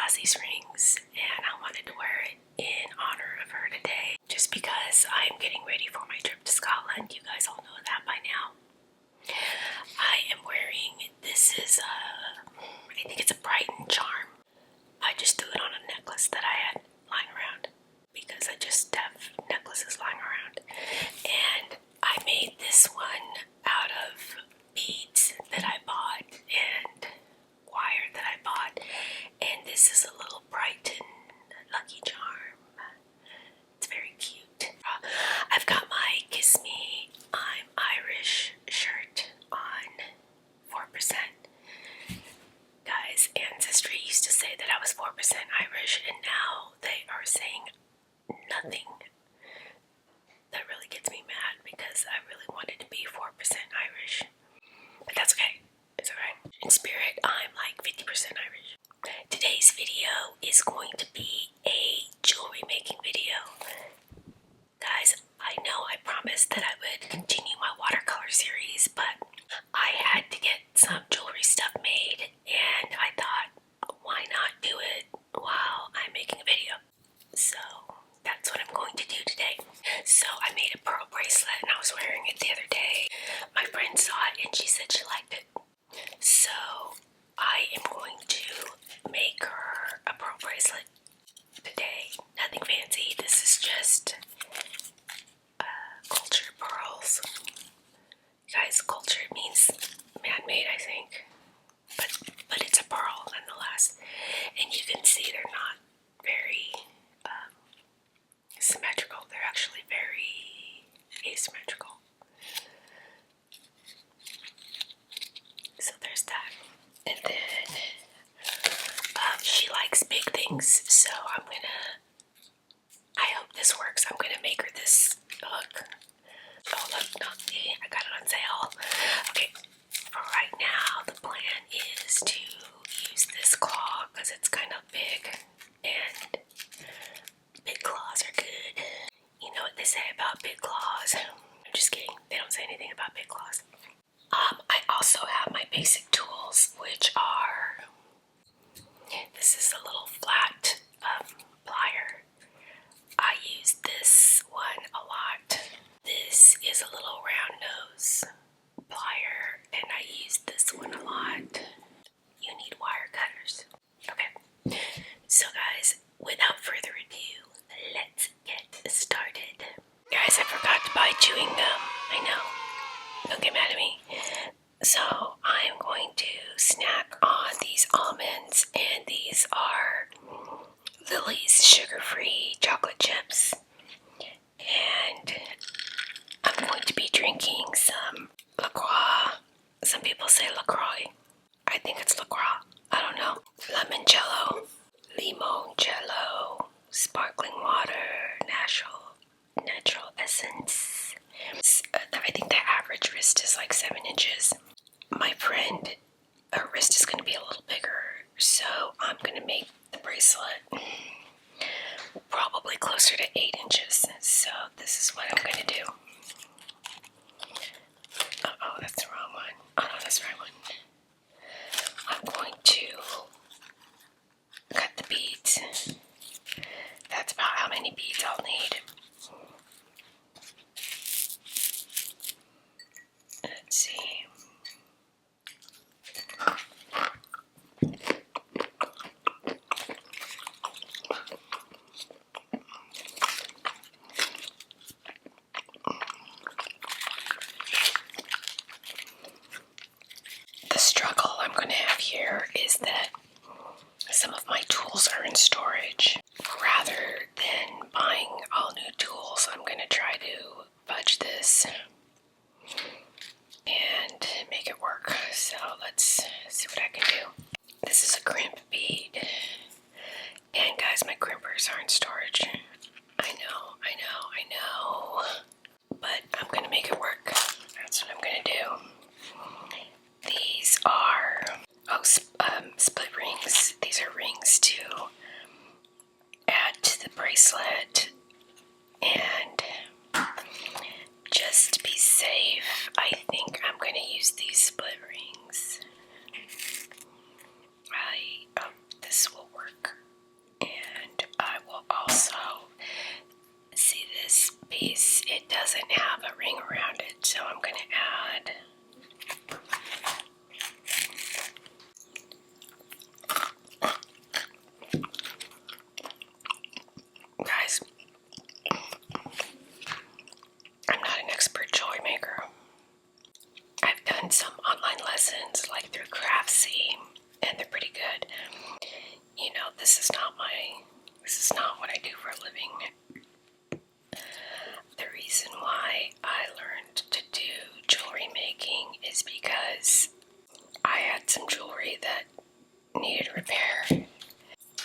has these rings, and I wanted to wear it in honor of her today, just because I'm getting ready for my trip to Scotland. You guys all know that by now. I am wearing, this is I think it's a Brighton charm. I just threw it on a necklace that I had lying around, because I just have necklaces lying around. And I made this one out of beads that I bought and wire that I bought. And this is a little Brighton lucky charm. It's very cute. I've got my Kiss Me, I'm Irish shirt on 4%. Guys, Ancestry used to say that I was 4% Irish, and now they are saying nothing. That really gets me mad, because I really wanted to be 4% Irish. But that's okay. It's alright. In spirit, I'm like 50% Irish. Today's video is going to be a jewelry making video. Guys, I know I promised that I would continue my watercolor series, but I had to get some jewelry stuff made, and I thought, why not do it while I'm making a video? So that's what I'm going to do today. So I made a pearl bracelet, and I was wearing it the other day. My friend saw it and she said she liked it. So I am going to make her a pearl bracelet today. Nothing fancy. This is just cultured pearls. Guys, cultured means man-made, I think. But it's a pearl nonetheless. And you can see they're not very symmetrical. They're actually very asymmetrical. So there's that. And then she likes big things, so I hope this works. I'm gonna make her this hook. Oh look, no, I got it on sale. Okay, for right now the plan is to use this claw because it's kind of big, and big claws are good. You know what they say about big claws. I'm just kidding. They don't say anything about big claws. I also have my basic tools, which are, this is a little flat plier. I use this one a lot. This is a little round nose plier, and I use this one a lot. You need wire cutters. Okay, so guys, without further ado, let's get started. Guys, I forgot to buy chewing gum. I know. Don't get mad at me. So I'm going to snack on these almonds, and these are Lily's sugar-free chocolate chips. And I'm going to be drinking some LaCroix. Some people say LaCroix. I think it's LaCroix. I don't know. Limoncello, limoncello, sparkling water, natural essence. I think the average wrist is like 7 inches. My friend, her wrist is going to be a little bigger, so I'm going to make the bracelet probably closer to 8 inches. So this is what I'm going to do. Oh, that's the wrong one. Oh no, that's the right one. I'm going to cut the beads. That's about how many beads I'll need. Let's see. The struggle I'm going to have here is that some of my tools are in storage. Rather than buying all new tools, I'm going to try to fudge this and make it work. So let's see what I can do. This is a crimp bead. And guys, my crimpers are in storage. I know. But I'm going to make it work. That's what I'm going to do. These are, split rings. These are rings to add to the bracelet. And just to be safe, I think I'm going to use these split rings. This will work. So I'm going to add guys, I'm not an expert jewelry maker. I've done some online lessons like through SassE, and they're pretty good. You know, this is not what I do for a living. The reason why I learned to do jewelry making is because I had some jewelry that needed repair.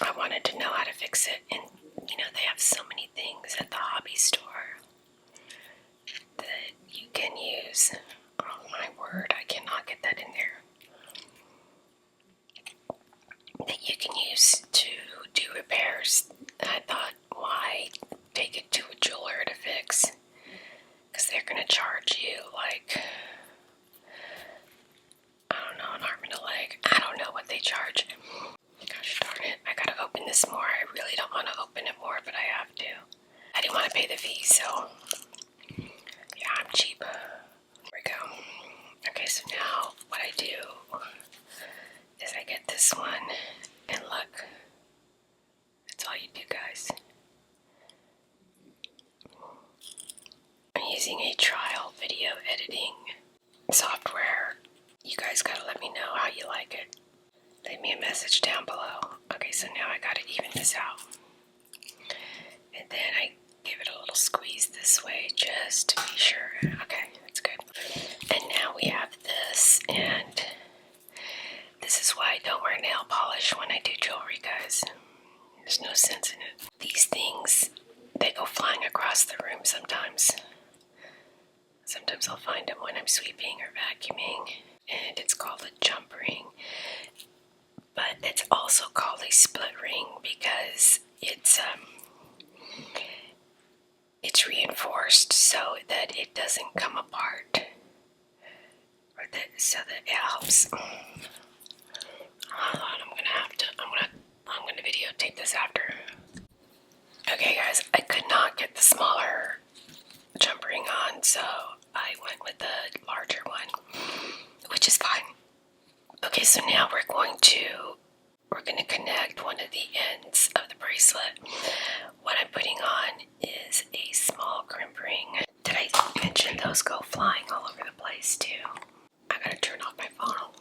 I wanted to know how to fix it, and you know, they have so many things at the hobby store that you can use. Oh my word, I cannot get that in there. That you can use to do repairs. And I thought, why take it to a jeweler to fix? Because they're going to charge you like, I don't know, an arm and a leg. I don't know what they charge. Gosh darn it, I gotta open this more. I really don't want to open it more, but I have to. I didn't want to pay the fee, so yeah, I'm cheap. There we go. Okay, so now what I do is I get this one, and look, that's all you do, guys. I'm using a trial video editing software. You guys gotta let me know how you like it. Leave me a message down below. Okay, so now I gotta even this out. And then I give it a little squeeze this way just to be sure. Okay, that's good. And now we have this, and this is why I don't wear nail polish when I do jewelry, guys. There's no sense in it. These things, they go flying across the room sometimes. Sometimes I'll find them when I'm sweeping or vacuuming, and it's called a jump ring. But it's also called a split ring because it's reinforced so that it doesn't come apart, or that so that it helps. Hold on, I'm gonna videotape this after. Okay, guys, I could not get the smaller jump ring on, so I went with the larger one, which is fine. Okay, so now we're going to connect one of the ends of the bracelet. What I'm putting on is a small crimp ring. Did I mention those go flying all over the place too? I gotta turn off my phone.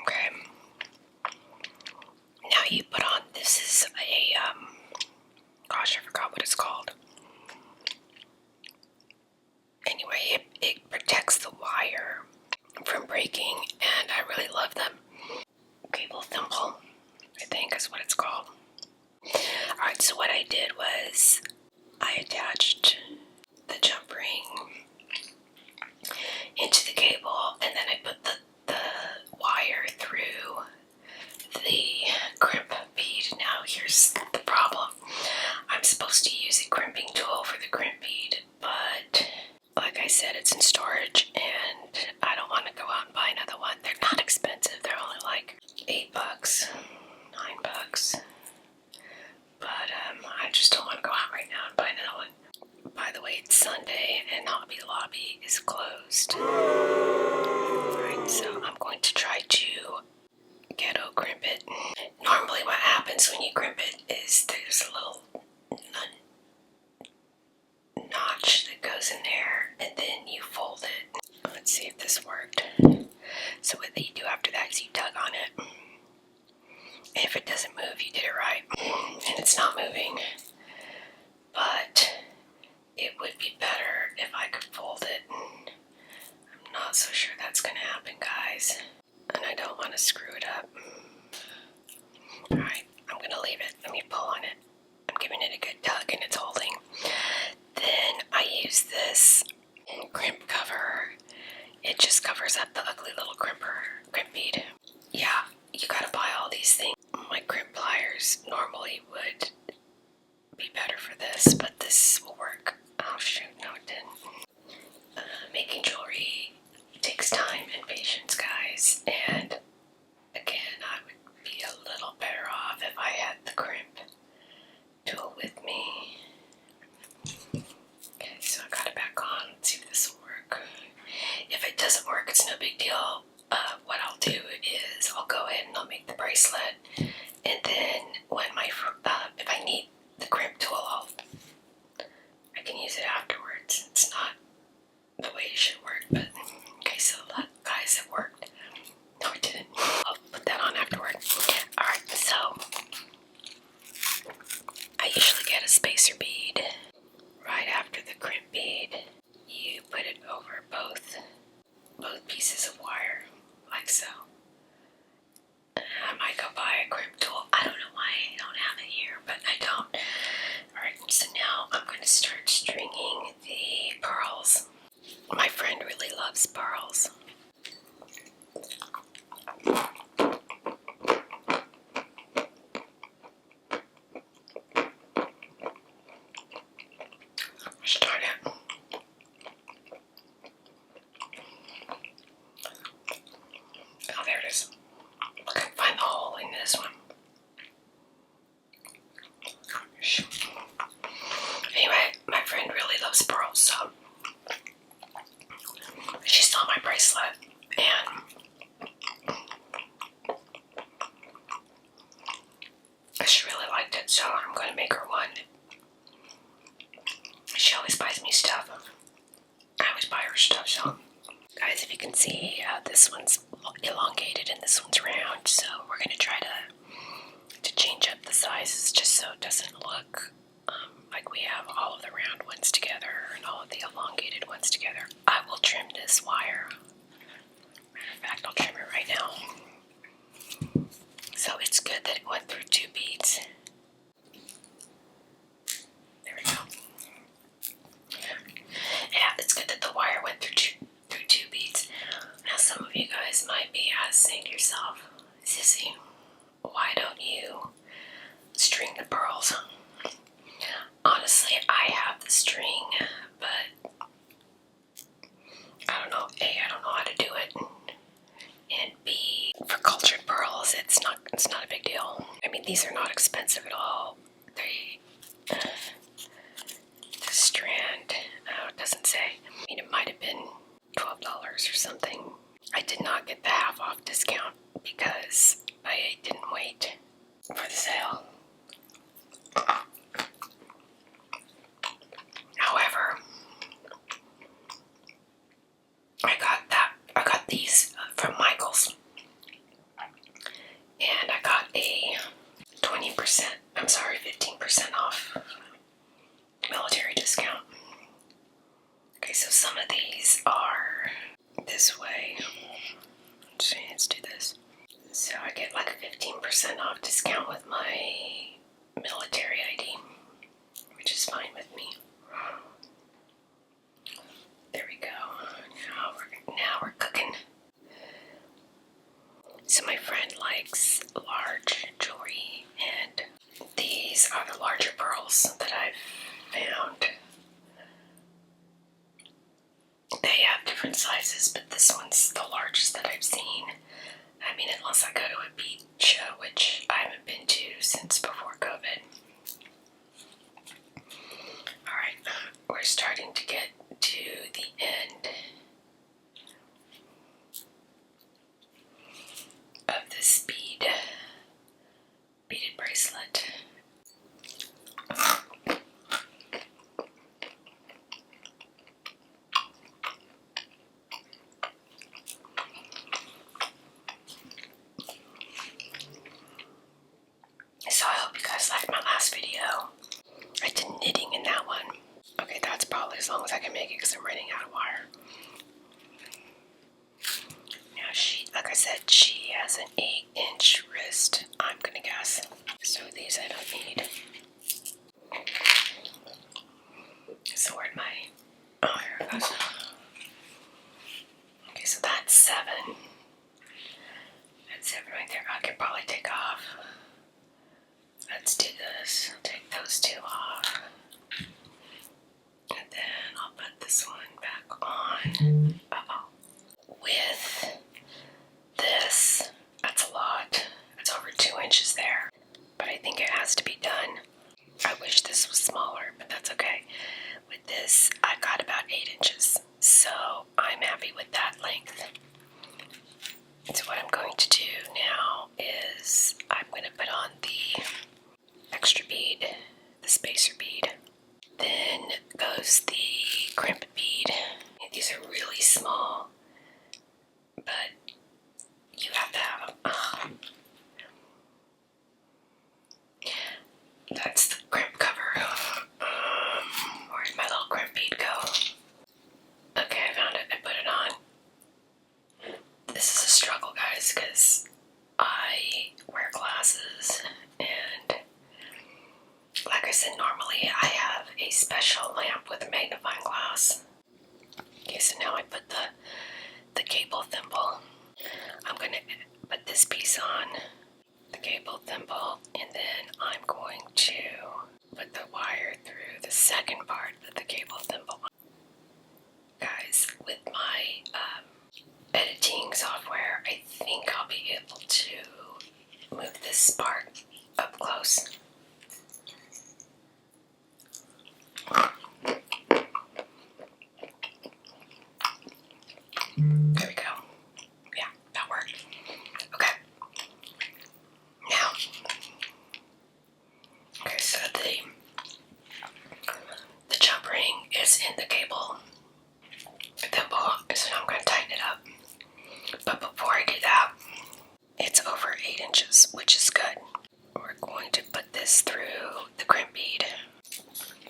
Okay. Now you put on, this is a, gosh, I forgot what it's called. Anyway, it protects the wire from breaking, and I really love them. Cable thimble, I think is what it's called. Alright, so what I did was I attached the jump ring into the cable, and then I put the wire through the crimp bead. Now here's the problem. I'm supposed to use a crimping tool for the crimp bead, but like I said, it's in storage, and I don't want to go out and buy another one. They're not expensive. They're only like $8, $9. But I just don't want to go out right now and buy another one. By the way, it's Sunday, and Hobby Lobby is closed. Alright, so I'm going to try to ghetto crimp it. Normally what happens when you crimp it is there's a little notch that goes in there, and then you fold it. Let's see if this worked. So what you do after that is you tug on it. And if it doesn't move, you did it right. And it's not moving. But it would be better if I could fold it. I'm not so sure that's going to happen, guys. And I don't want to screw it up. Alright, I'm going to leave it. Let me pull on it. I'm giving it a good tug, and it's holding. Then I use this crimp cover. It just covers up the ugly little crimp bead. Yeah, you gotta buy all these things. My crimp pliers normally would be better for this, but this will work. Oh shoot, no it didn't. Making jewelry takes time and patience, guys, and again, I would be a little better big deal. What I'll do is I'll go ahead and I'll make the bracelet, and then when if I need the crimp tool, I can use it afterwards. It's not the way it should work, but okay, so guys, it worked. No, it didn't. I'll put that on afterward. Alright, so I usually get a spacer bead right after the crimp bead. You put it over both pieces of wire, like so. I might go buy a crimp tool. I don't know why I don't have it here, but I don't. Alright, so now I'm going to start stringing the pearls. My friend really loves pearls. Start it. Oh, there it is. I can find the hole in this one. Anyway, my friend really loves pearls, so she saw my bracelet and she really liked it, so I'm going to make her one. She always buys me stuff. I always buy her stuff, so guys, if you can see, this one's elongated and this one's round, so we're going to try to change up the sizes just so it doesn't look like we have all of the round ones together and all of the elongated ones together. I will trim this wire. In fact, I'll trim it right now. So it's good that it went through 2 beads. There we go. Yeah, it's good that the wire went through two beads. Now some of you guys might be asking yourself, Sissy, why don't you string the pearls? Honestly, I have the string, but I don't know. A, I don't know how to do it, and B, for cultured pearls, it's not a big deal. I mean, these are not expensive at all. The strand, it doesn't say. I mean, it might have been $12 or something. I did not get the half off discount because I didn't wait for the sale. However, I got these from Michael's, and I got a 15% off military discount. Okay, so some of these are this way. Let's do this. So I get like a 15% off discount with my military ID, which is fine with me. There we go. Now we're cooking. So my friend likes large jewelry, and these are the larger pearls that I've found. They have different sizes, but this one's the largest that I've seen. I mean, unless I go to a beach, which I haven't been to since before COVID. Alright, we're starting to get to the end of this beaded bracelet. So I hope you guys liked my last video. I did knitting in that one. Okay, that's probably as long as I can make it because I'm running out of wire. Now like I said, she has an 8-inch wrist, I'm gonna guess. So these I don't need. So where'd oh, here it goes. Okay, so that's 7. That's 7 right there. I could probably take off. Let's do this. I'll take those 2 off. And then I'll put this one back on. With this, that's a lot. It's over 2 inches there. But I think it has to be done. I wish this was smaller, but that's okay. With this, I got about 8 inches. So I'm happy with that length. small, but you have to have them. Oh. That's the crimp cover. Where'd my little crimp bead go? Okay, I found it. I put it on. This is a struggle, guys, because I wear glasses, and like I said, normally I have a special lamp with a magnifying glass. Okay, so now I put the cable thimble. I'm going to put this piece on the cable thimble, and then I'm going to put the wire through the second part of the cable thimble. Guys, with my editing software, I think I'll be able to move this part up close. There we go. Yeah, that worked. Okay. Now, okay, so the jump ring is in the cable thimble, so now I'm going to tighten it up. But before I do that, it's over 8 inches, which is good. We're going to put this through the crimp bead.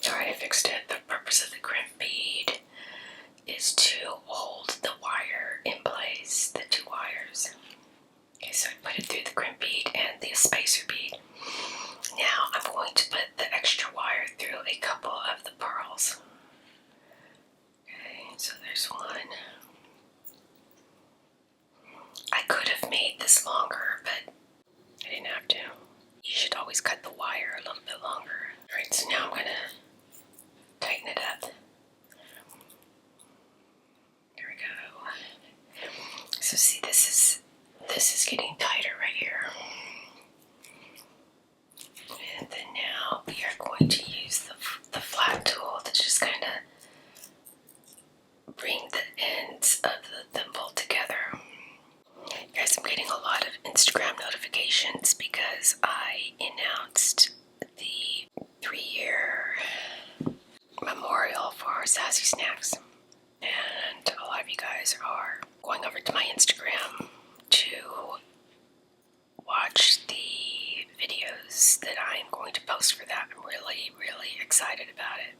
Alright, I fixed it. The purpose of the crimp bead is to hold the wire in place, the two wires. Okay, so I put it through the crimp bead and the spacer bead. Now I'm going to put the extra wire through a couple of the pearls. Okay, so there's one. I could have made this longer, but I didn't have to. You should always cut the wire a little bit longer. Alright, so now I'm going to tighten it up. There we go. So see, this is getting tighter right here. And then now we are going to use the flat tool to just kind of bring the ends of the thimble together. Guys, I'm getting a lot of Instagram notifications because I announced the 3-year memorial for SassEsnacks. And a lot of you guys are going over to my Instagram to watch the videos that I'm going to post for that. I'm really, really excited about it.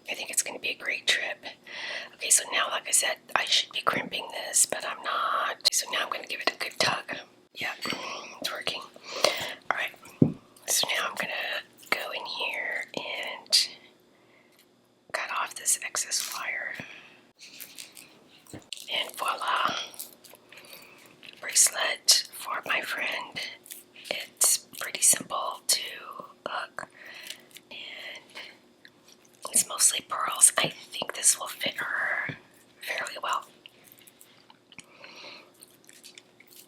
I think it's going to be a great trip. Okay, so now, like I said, I should be crimping this, but I'm not. So now I'm going to give it a good tug. Yeah, it's working. Alright, so now I'm going to go in here and cut off this excess wire. And voila, bracelet for my friend. It's pretty simple to look, and it's mostly pearls. I think this will fit her fairly well.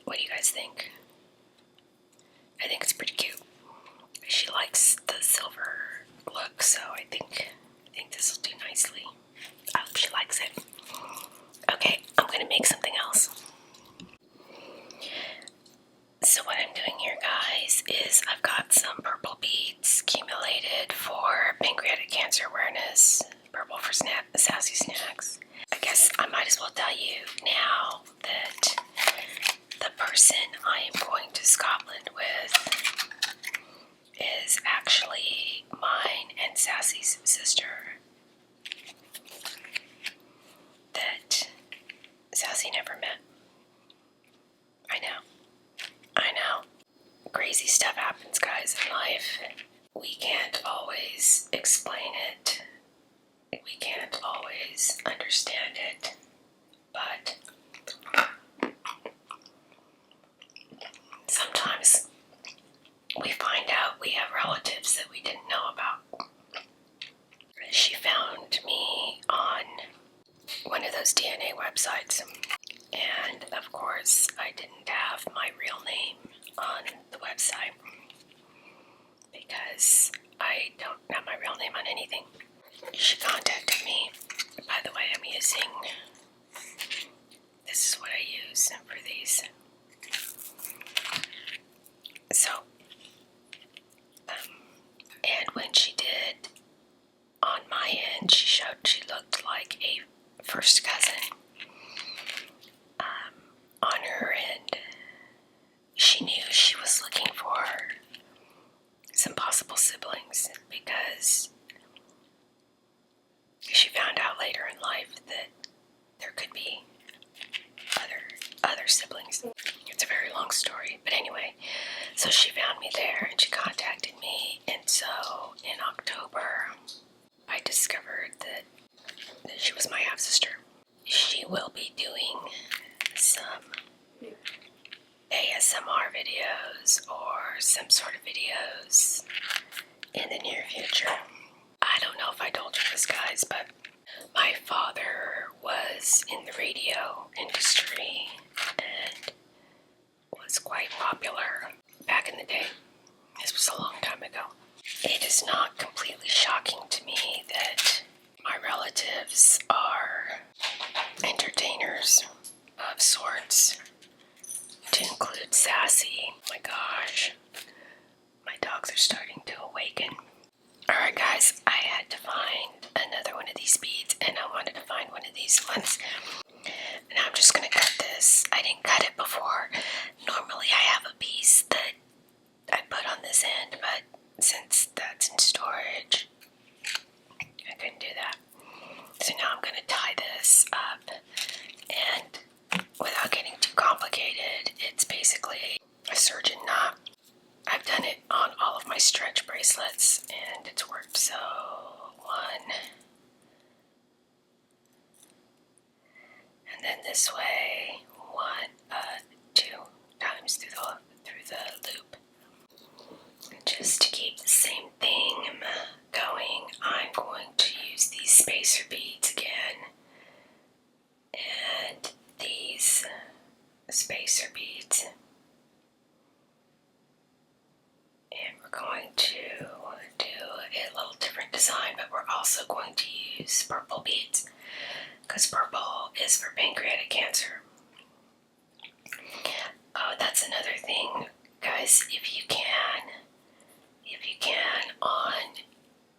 What do you guys think? I think it's pretty cute. She likes the silver look, so I think this will do nicely. I hope she likes it. Okay, I'm gonna make something else. So what I'm doing here, guys, is I've got some purple beads accumulated for pancreatic cancer awareness. Purple for SassEsnacks. I guess I might as well tell you now that the person I am going to Scotland with is actually mine and Sassy's sister. That Sassy never met. I know. Crazy stuff happens, guys, in life. We can't always explain it. We can't always understand it. But sometimes we find out we have relatives that we didn't know about. She found me on one of those DNA websites. And of course, I didn't have my real name on the website because I don't have my real name on anything. She contacted me. By the way, I'm using, this is what I use for these. So, and when she did, on my end, she showed she looked like a first cousin. So she found me there and she contacted me, and so in October I discovered that she was my half sister. She will be doing some ASMR videos or some sort of videos in the near future. I don't know if I told you this, guys, but my father was in the radio industry and was quite popular back in the day. This was a long time ago. It is not completely shocking to me that my relatives are entertainers of sorts, to include SassE. Oh my gosh, my dogs are starting to awaken. Alright guys, I had to find another one of these beads, and I wanted to find one of these ones. And I'm just going to cut this. I didn't cut it before. Normally I have a piece that I put on this end, but since that's in storage, I couldn't do that. So now I'm going to tie this up, and without getting too complicated, it's basically a surgeon knot. I've done it on all of my stretch bracelets and it's worked. So 1, and then this way 2 times through the loop. Just to keep the same thing going, I'm going to use these spacer beads again, and these spacer beads, and we're going to do a little different design, but we're also going to use purple beads because purple is for pancreatic cancer. Oh, that's another thing, guys. If you can on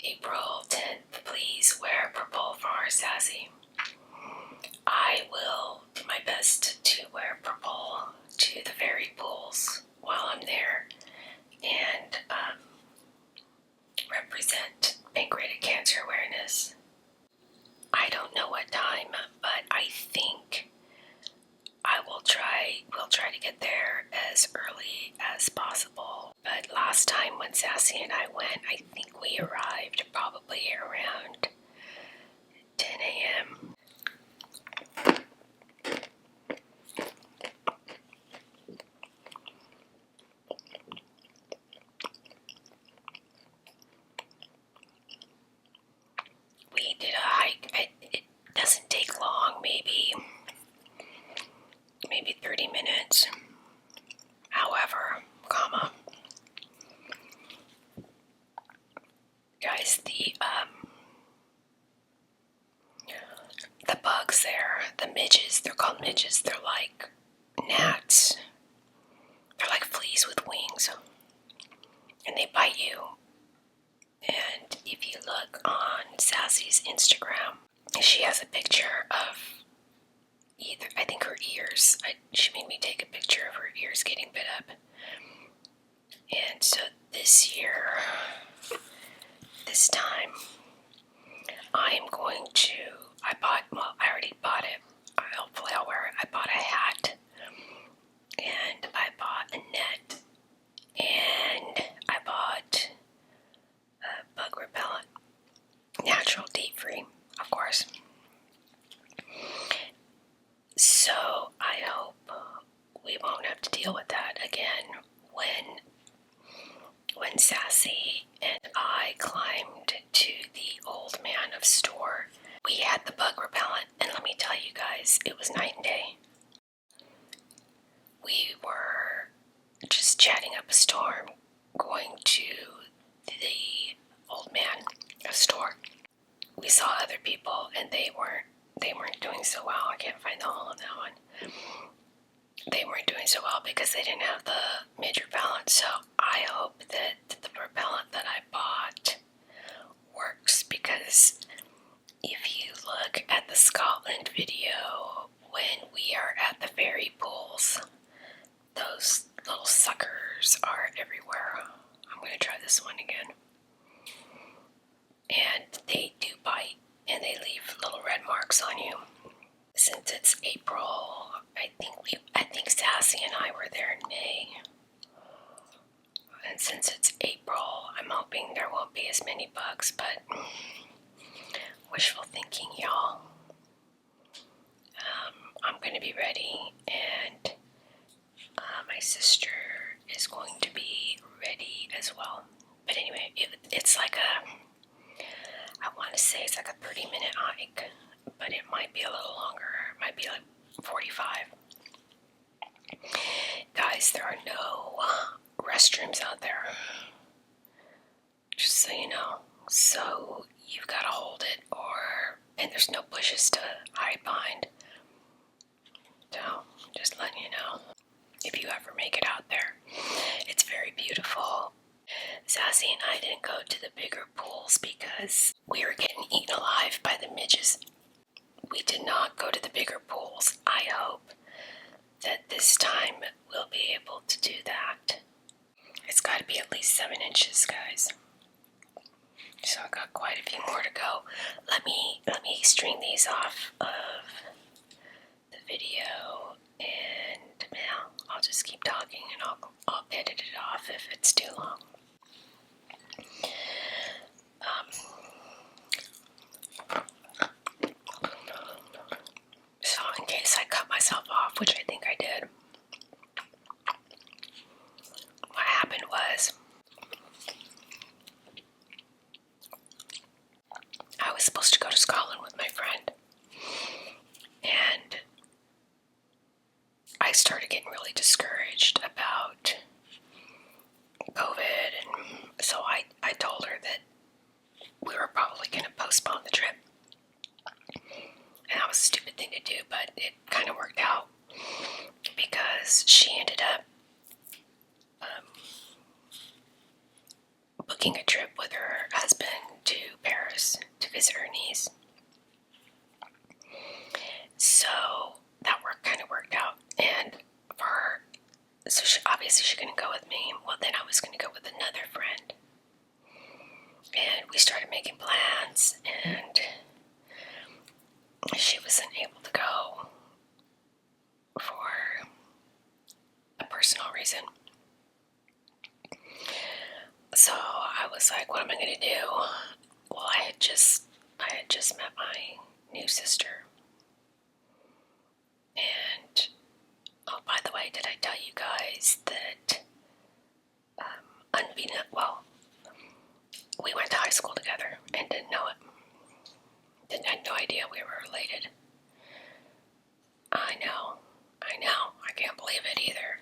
April 10th, please wear purple for our SassE. I will do my best to wear purple to the fairy pools while I'm there and represent pancreatic cancer awareness. I don't know what time, but I think we'll try to get there as early as possible. But last time when SassE and I went, I think we arrived probably around 10 a.m. We did a hike. It doesn't take long, maybe 30 minutes. However, guys, the bugs there, the midges, they're called midges. They're like gnats. They're like fleas with wings, and they bite you. And if you look on SassE's Instagram, she has a picture of I think her ears. She made me take a picture of her ears getting bit up. And so this time, I'm going to, I already bought it. Hopefully I'll wear it. I bought a hat, and I bought a net, and I bought a bug repellent, natural, deep free, of course. So I hope we won't have to deal with that again when SassE and I climbed to the old man of store. We had the bug repellent, and let me tell you guys, it was night and day. We were just chatting up a storm going to the old man of store. We saw other people and they weren't doing so well. I can't find the hole in that one. They weren't doing so well because they didn't have the midge repellent. So I hope that the repellent that I bought works, because if you look at the Scotland video when we are at the fairy pools, those little suckers are everywhere. I'm going to try this one again. And they do bite, and they leave little red marks on you. Since it's April, I think SassE and I were there in May. And since it's April, I'm hoping there won't be as many bugs, but wishful thinking, y'all. I'm going to be ready, and my sister is going to be ready as well. But anyway, it's like I want to say it's like a 30-minute hike, but it might be a little longer. It might be like 45. Guys, there are no restrooms out there, just so you know. So you've got to hold it, and there's no bushes to hide behind. So, just letting you know, if you ever make it out there. It's very beautiful. Sassy and I didn't go to the bigger pools because we were getting eaten alive by the midges. We did not go to the bigger pools. I hope that this time we'll be able to do that. It's got to be at least 7 inches, guys. So I've got quite a few more to go. Let me string these off of the video, and yeah, I'll just keep talking, and I'll edit it off if it's too long. So in case I cut myself off, which I think I did, what happened was I was supposed to go to Scotland with my friend, and I started getting really discouraged about COVID, and so I told her that we were probably going to postpone the trip. And that was a stupid thing to do, but it kind of worked out because she ended up booking a trip with her husband to Paris to visit her niece. So that kind of worked out, and for her, so obviously she couldn't go with me. Well, then I was going to go with another friend, and we started making plans, and she wasn't able to go for a personal reason. So I was like, what am I going to do? Well, I had just met my new sister. And, oh, by the way, did I tell you guys that, we went to high school together and didn't know it. Had no idea we were related. I know. I can't believe it either.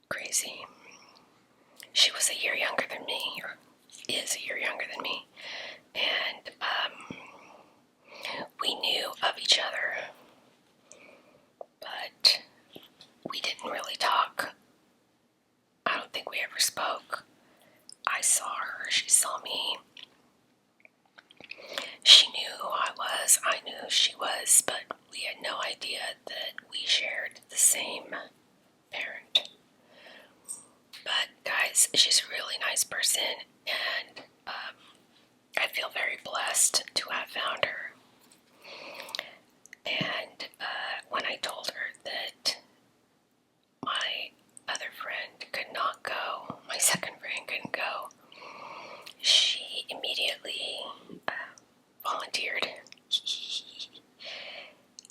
Crazy. She was a year younger than me, or is a year younger than me. And, we knew of each other, but we didn't really talk. I don't think we ever spoke. I saw her, she saw me. She knew who I was, I knew who she was, but we had no idea that we shared the same parent. But guys, she's a really nice person, and I feel very blessed to have found her. And when I told her that my other friend could not go, my second friend couldn't go, she immediately volunteered.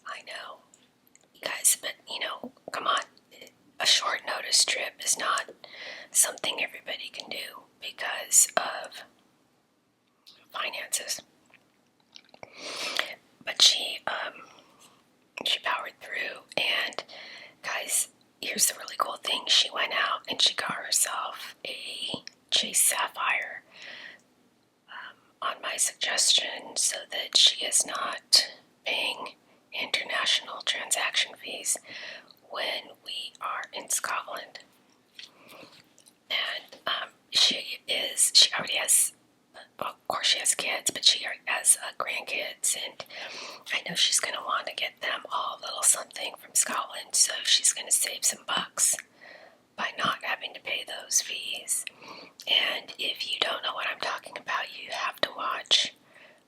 I know, guys, but come on. A short notice trip is not something everybody can do because of finances. But she powered through, and guys, here's the really cool thing. She went out and she got herself a Chase Sapphire on my suggestion, so that she is not paying international transaction fees when we are in Scotland. And she already has, well, of course she has kids, but she has grandkids, and I know she's going to want to get them all a little something from Scotland, so she's going to save some bucks by not having to pay those fees. And if you don't know what I'm talking about, you have to watch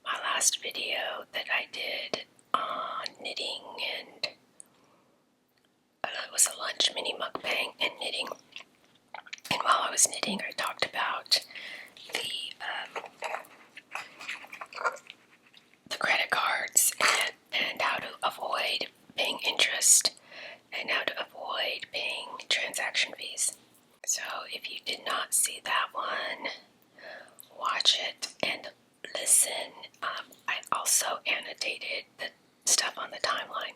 my last video that I did on knitting, and it was a lunch mini mukbang and knitting. And while I was knitting, I talked about the credit cards and how to avoid paying interest and how to avoid paying transaction fees. So if you did not see that one, watch it and listen. I also annotated the stuff on the timeline.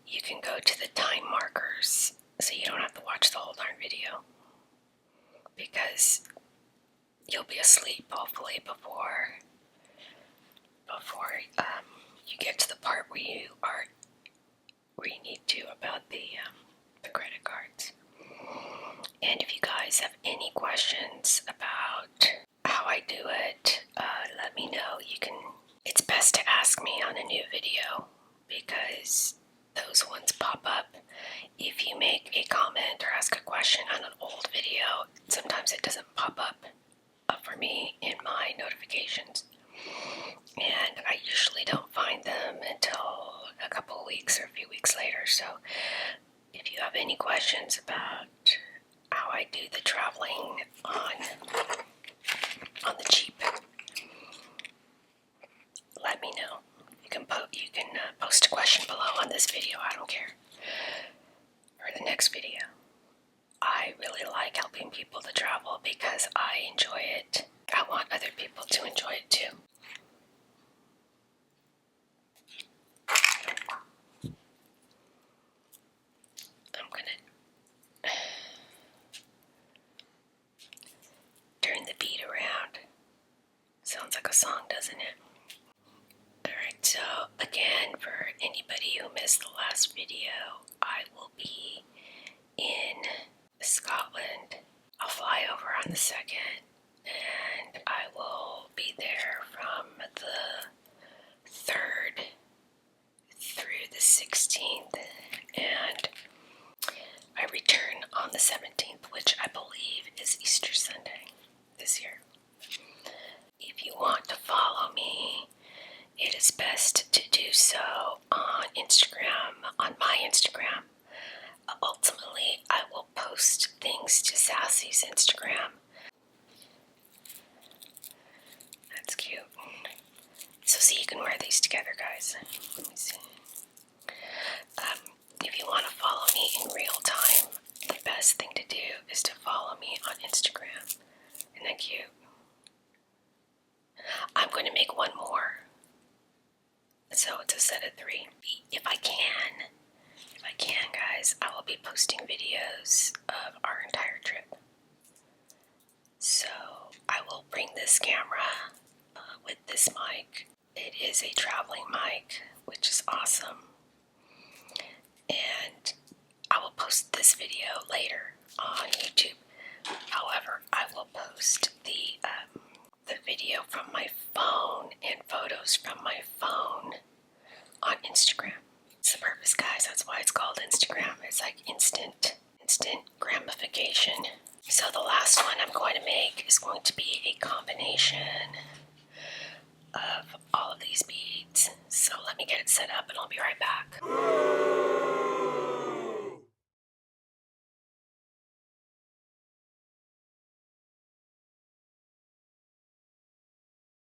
You can go to the time markers so you don't have to watch the whole darn video, because you'll be asleep hopefully before you get to the part where you need to about the credit cards. And if you guys have any questions about how I do it, let me know. It's best to ask me on a new video, because those ones pop up. If you make a comment or ask a question on an old video, sometimes it doesn't pop up for me in my notifications. And I usually don't find them until a couple of weeks or a few weeks later. So if you have any questions about how I do the traveling on the cheap, let me know. You can post a question below on this video, I don't care, or the next video. I really like helping people to travel because I enjoy it. I want other people to enjoy it too. I'm gonna turn the beat around. Sounds like a song, doesn't it? Alright, so again, for anybody who missed the last video, I will be in Scotland. I'll fly over on the 2nd, and I will be there from the 3rd through the 16th, and I return on the 17th, which I believe is Easter Sunday this year. If you want to follow me, it is best to do so on Instagram, on my Instagram. Ultimately, I will post things to Sassy's Instagram. That's cute. So see, you can wear these together, guys. Let me see. If you want to follow me in real time, the best thing to do is to follow me on Instagram. Isn't that cute? I'm going to make one more. So it's a set of 3. If I can, guys, I will be posting videos of our entire trip. So I will bring this camera with this mic. It is a traveling mic, which is awesome. And I will post this video later on YouTube. However, I will post the video from my phone and photos from my phone on Instagram. It's the purpose, guys. That's why it's called Instagram. It's like instant gratification. So the last one I'm going to make is going to be a combination of all of these beads. So let me get it set up and I'll be right back.